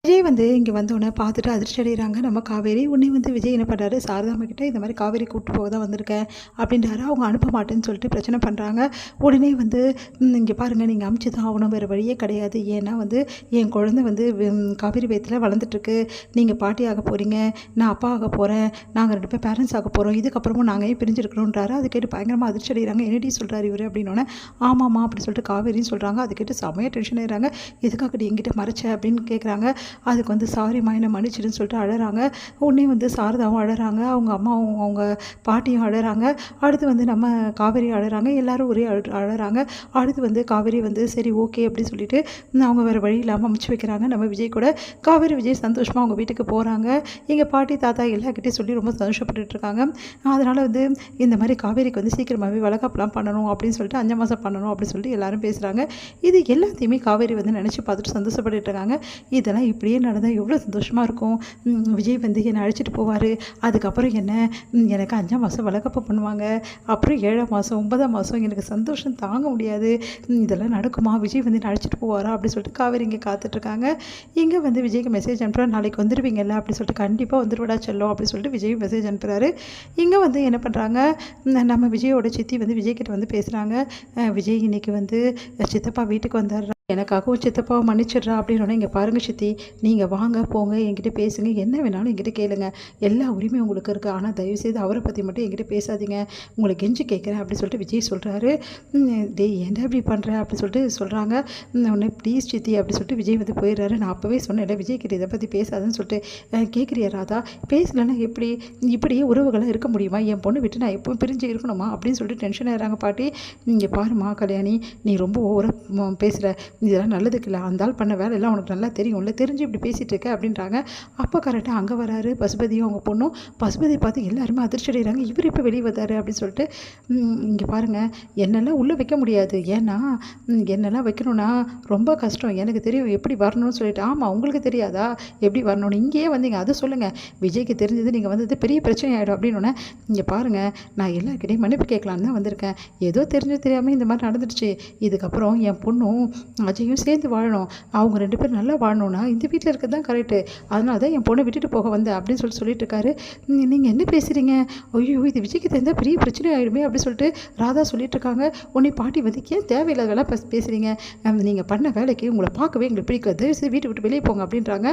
விஜய் வந்து இங்கே வந்தோடனே பார்த்துட்டு அதிர்ச்சி அடைகிறாங்க நம்ம காவேரி. உடனே வந்து விஜய் என்ன பண்ணுறாரு, சாரதாம்மா கிட்ட இந்த மாதிரி காவேரி கூப்பிட்டு போக தான் வந்திருக்கேன் அப்படின்றாரு. அவங்க அனுப்ப மாட்டேன்னு சொல்லிட்டு பிரச்சனை பண்ணுறாங்க. உடனே வந்து இங்கே பாருங்கள், நீங்கள் அமுச்சு தான் ஆகணும், வேறு வழியே கிடையாது. ஏன்னா வந்து என் குழந்தை வந்து காவேரி வயத்தில் வளர்ந்துட்டுருக்கு. நீங்கள் பாட்டி ஆக போகிறீங்க, நான் அப்பா ஆக போகிறேன், நாங்கள் 2 பேர் பேரண்ட்ஸ் ஆக போகிறோம், இதுக்கப்புறமும் நாங்கள் ஏன் பிரிஞ்சிருக்கணுன்றாரு. அது கேட்டு பயங்கரமாக அதிர்ச்சி அடைகிறாங்க. என்னடி சொல்கிறார் இவர் அப்படின்னோடனே, ஆமாம்மா அப்படி சொல்லிட்டு காவேரின்னு சொல்கிறாங்க. அது கேட்டு செமையாக டென்ஷன் ஆகிறாங்க. எதுக்காக என்கிட்ட மறைச்ச அப்படின்னு கேட்குறாங்க. அதுக்கு வந்து சாரிம்மா என்னை மன்னிச்சிடுன்னு சொல்லிட்டு அழறாங்க. உடனே வந்து சாரதாவும் அழறாங்க, அவங்க அம்மாவும் அவங்க பாட்டியும் அழறாங்க. அடுத்து வந்து நம்ம காவேரி அழறாங்க. எல்லாரும் ஒரே அழறாங்க. அடுத்து வந்து காவேரி வந்து சரி ஓகே அப்படின்னு சொல்லிட்டு அவங்க வேறு வழி இல்லாமல் அமுச்சு வைக்கிறாங்க. நம்ம விஜய் கூட காவேரி விஜய் சந்தோஷமாக அவங்க வீட்டுக்கு போகிறாங்க. எங்கள் பாட்டி தாத்தா எல்லாக்கிட்டையும் சொல்லி ரொம்ப சந்தோஷப்பட்டுருக்காங்க. அதனால் வந்து இந்த மாதிரி காவேரிக்கு வந்து சீக்கிரமாகவே வளகாப்புலாம் பண்ணணும் அப்படின்னு சொல்லிட்டு 5 மாதம் பண்ணணும் அப்படின்னு சொல்லிட்டு எல்லாரும் பேசுகிறாங்க. இது எல்லாத்தையுமே காவேரி வந்து நினச்சி பார்த்துட்டு சந்தோஷப்பட்டுட்டு இருக்காங்க. இதெல்லாம் இப்படியே நடந்தால் எவ்வளோ சந்தோஷமாக இருக்கும். விஜய் வந்து என்னை அழைச்சிட்டு போவார். அதுக்கப்புறம் என்ன எனக்கு 5ஆம் மாதம் வளகாப்பு பண்ணுவாங்க. அப்புறம் 7ஆம் மாதம் 9ஆம் மாதம் எனக்கு சந்தோஷம் தாங்க முடியாது. இதெல்லாம் நடக்குமா, விஜய் வந்து என்னை அழைச்சிட்டு போவாரா அப்படின்னு சொல்லிட்டு காவேரி இங்கே காத்துட்ருக்காங்க. இங்கே வந்து விஜய்க்கு மெசேஜ் அனுப்புகிறா, நாளைக்கு வந்துடுவீங்கல்ல அப்படின்னு சொல்லிட்டு. கண்டிப்பாக வந்துடுவடா செல்லும் அப்படின்னு சொல்லிட்டு விஜய் மெசேஜ் அனுப்புகிறாரு. இங்கே வந்து என்ன பண்ணுறாங்க, நம்ம விஜயோட சித்தி வந்து விஜய்கிட்ட வந்து பேசுகிறாங்க. விஜய் இன்றைக்கி வந்து சித்தப்பா வீட்டுக்கு வந்தார், எனக்காகவும் சித்தப்பாவை மன்னிச்சிட்றா அப்படின்னோடனே, இங்கே பாருங்கள் சித்தி, நீங்கள் வாங்க போங்க, என்கிட்ட பேசுங்க, என்ன வேணாலும் என்கிட்ட கேளுங்க, எல்லா உரிமையும் உங்களுக்கு இருக்குது. ஆனால் தயவுசெய்து அவரை பற்றி மட்டும் என்கிட்ட பேசாதீங்க, உங்களை கெஞ்சி கேட்குறேன் அப்படின்னு சொல்லிட்டு விஜய் சொல்கிறாரு. டேய் என்ன இப்படி பண்ணுற அப்படின்னு சொல்லிட்டு சொல்கிறாங்க. உடனே ப்ளீஸ் சித்தி அப்படின்னு சொல்லிட்டு விஜய் வந்து போயிடுறாரு. நான் அப்போவே சொன்னேன் விஜய் கிட்ட இதை பற்றி பேசாதுன்னு சொல்லிட்டு. கேட்குறியா ராதா, பேசலைன்னா எப்படி இப்படியே உறவுகளாக இருக்க முடியுமா, என் பொண்ணு விட்டு நான் எப்போ பிரிஞ்சு இருக்கணுமா அப்படின்னு சொல்லிட்டு டென்ஷன் ஆகிறாங்க பாட்டி. இங்கே பாருமா கல்யாணி, நீ ரொம்ப ஓவராக பேசுகிற, இதெல்லாம் நல்லதுக்கு இல்லை, அந்த ஆள் பண்ண வேலையெல்லாம் உனக்கு நல்லா தெரியும்ல, தெரிஞ்சு இப்படி பேசிகிட்டு இருக்க அப்படின்றாங்க. அப்போ கரெக்டாக அங்கே வராரு பசுபதியும் அவங்க பொண்ணும். பசுபதியை பார்த்து எல்லாருமே அதிர்ச்சி அடைகிறாங்க. இவர் இப்போ வெளியே வந்தார் அப்படின்னு சொல்லிட்டு. இங்கே பாருங்கள், என்னெல்லாம் உள்ளே வைக்க முடியாது, ஏன்னா என்னெல்லாம் வைக்கணும்னா ரொம்ப கஷ்டம், எனக்கு தெரியும் எப்படி வரணும்னு சொல்லிட்டு. ஆமாம் உங்களுக்கு தெரியாதா எப்படி வரணும்னு, இங்கேயே வந்தீங்க அதை சொல்லுங்கள், விஜய்க்கு தெரிஞ்சது நீங்கள் வந்தது பெரிய பிரச்சனை ஆகிடும் அப்படின்னு. இங்கே பாருங்கள், நான் எல்லாருக்கிட்டையும் மன்னிப்பு கேட்கலான்னு தான் வந்திருக்கேன், ஏதோ தெரிஞ்சு தெரியாமல் இந்த மாதிரி நடந்துடுச்சு, இதுக்கப்புறம் என் பொண்ணும் அஜயும் சேர்ந்து வாழணும், அவங்க 2 பேரும் நல்லா வாழணும்னா இந்த வீட்டில் இருக்கிறது தான் கரெக்டு, அதனால தான் என் பொண்ணை விட்டுட்டு போக வந்தேன் அப்படின்னு சொல்லிட்டு இருக்காரு. நீங்கள் என்ன பேசுகிறீங்க, ஐயோ இது விஜய்க்கு தெரிந்தால் பெரிய பிரச்சனை ஆகிடுமே அப்படின்னு சொல்லிட்டு ராதா சொல்லிட்டு இருக்காங்க. உன்னை பாட்டி வந்து ஏன் தேவையில்லாத வேலை பேசுகிறீங்க, நீங்கள் பண்ண வேலைக்கு உங்களை பார்க்கவே எங்களுக்கு பிடிக்கல, தயவுசெய்து வீட்டை விட்டு வெளியே போங்க அப்படின்றாங்க.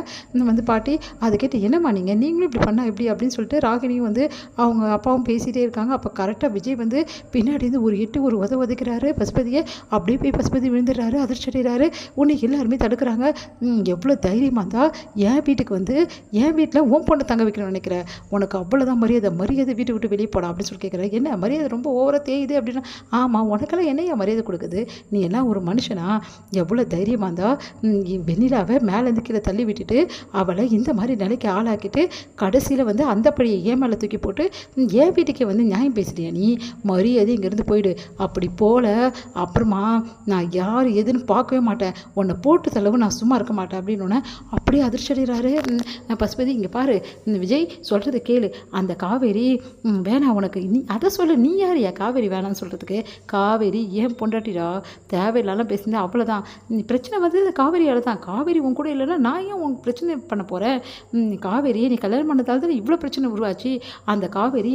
வந்து பாட்டி அதை கேட்டு என்னம்மா நீங்களும் இப்படி பண்ணால் எப்படி அப்படின்னு சொல்லிட்டு ராகினியும் வந்து அவங்க அப்பாவும் பேசிகிட்டே இருக்காங்க. அப்போ கரெக்டாக விஜய் வந்து பின்னாடி இருந்து ஒரு உதைக்கிறாரு பசுபதியை. அப்படியே போய் பசுபதி விழுந்துடுறாரு, அதிர்ச்சி அடைகிறாரு. உன்னை எல்லாருமே தடுக்கிறாங்க. எவ்வளோ தைரியமாக இருந்தால் என் வீட்டுக்கு வந்து என் வீட்டில் உன் பொண்ணை தங்க வைக்கணும்னு நினைக்கிறேன், உனக்கு அவ்வளோதான் மரியாதை வீட்டை விட்டு வெளியே போடா அப்படின்னு சொல்லி கேட்குறேன். என்ன மரியாதை ரொம்ப ஓவராக தேயுது அப்படின்னா, ஆமாம் உனக்கெல்லாம் என்ன மரியாதை கொடுக்குது, நீ எல்லாம் ஒரு மனுஷனா, எவ்வளோ தைரியமாக இருந்தால் வெண்ணிலாவை மேலேருந்து கீழே தள்ளி விட்டுட்டு அவளை இந்த மாதிரி நிலைக்கு ஆளாக்கிட்டு கடைசியில் வந்து அந்த பழியை ஏன் மேலே தூக்கி போட்டு என் வீட்டுக்கே வந்து நியாயம் பேசுறியா, நீ மரியாதை இங்கேருந்து போயிடு, அப்படி போல அப்புறமா நான் யார் எதுன்னு பார்க்கவே மாட்டேன், உன்னை போட்டு தளவு நான் சும்மா இருக்க மாட்டேன் அப்படின்னு. அப்படியே அதிர்ச்சி அடைகிறாரு பசுபதி. இங்கே பாரு விஜய் சொல்கிறத கேளு, அந்த காவேரி வேணாம் உனக்கு, நீ அதை சொல்லு, நீ யார் காவேரி வேணான்னு சொல்கிறதுக்கு, காவேரி ஏன் பொண்டாட்டிடா, தேவையில்லாம் பேசுனேன் அவ்வளோதான், பிரச்சனை வந்து காவேரியால் தான், காவேரி உன் கூட இல்லைன்னா நான் ஏன் உன் பிரச்சனை பண்ண போகிறேன், காவேரியை நீ கல்யாணம் பண்ணதால் தான் இவ்வளோ பிரச்சனை உருவாச்சு, அந்த காவேரி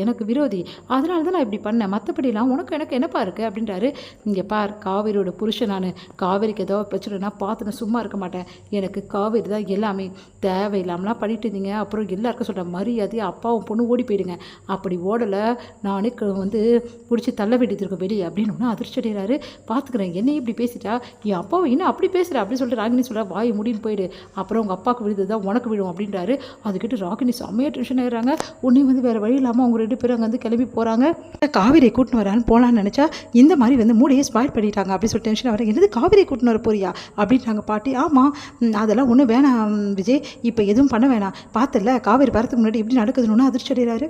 எனக்கு விரோதி, அதனால தான் நான் இப்படி பண்ணேன், மற்றபடிலாம் எனக்கு என்னப்பா இருக்குது அப்படின்றாரு. இங்கே பார், காவேரியோட புருஷன் நான், காவேரிக்கு ஏதோ பிரச்சனைனா பார்த்து நான் சும்மா இருக்க மாட்டேன், எனக்கு காவேரி தான் எல்லாமே, தேவையில்லாமலாம் பண்ணிட்டு இருந்தீங்க, அப்புறம் எல்லாருக்கும் சொல்கிறேன் மரியாதை அப்பாவும் பொண்ணு ஓடி போயிடுங்க, அப்படி ஓடலை நானே வந்து பிடிச்சி தள்ள வேண்டியது இருக்கும் வெளியே அப்படின்னு அதிர்ச்சி அடைகிறாரு. பார்த்துக்கிறேன் என்னையும் இப்படி பேசிட்டா, என் அப்பாவை இன்னும் அப்படி பேசுகிற அப்படின்னு சொல்லிட்டு ராகினி சொல்ல, வாய் முடின்னு போயிடு, அப்புறம் உங்கள் அப்பாவுக்கு விழுது தான் உனக்கு விழும் அப்படின்றாரு. அதுக்கிட்ட ராகினி செம்மையாக டென்ஷன் ஆகிறாங்க. உடனே வந்து வேறு வழி இல்லாமல் அவங்க 2 பேரும் அங்கே வந்து கிளம்பி போகிறாங்க. காவேரியை கூட்டின்னு வரான்னு போகலான்னு நினச்சா இந்த மாதிரி வந்து மூடையை ஸ்பாயில் பண்ணிட்டாங்க அப்படின்னு சொல்லி டென்ஷன் வர, என்னது காவேரி கூட்டின்னு வர போறியா அப்படின்றாங்க பாட்டி. ஆமாம் அதெல்லாம் ஒன்றும் வேணாம் விஜய், இப்போ எதுவும் பண்ண வேணாம், பார்த்துல காவேரி வரத்துக்கு முன்னாடி எப்படி நடக்குதுன்னு அதிர்ச்சி அடைகிறாரு.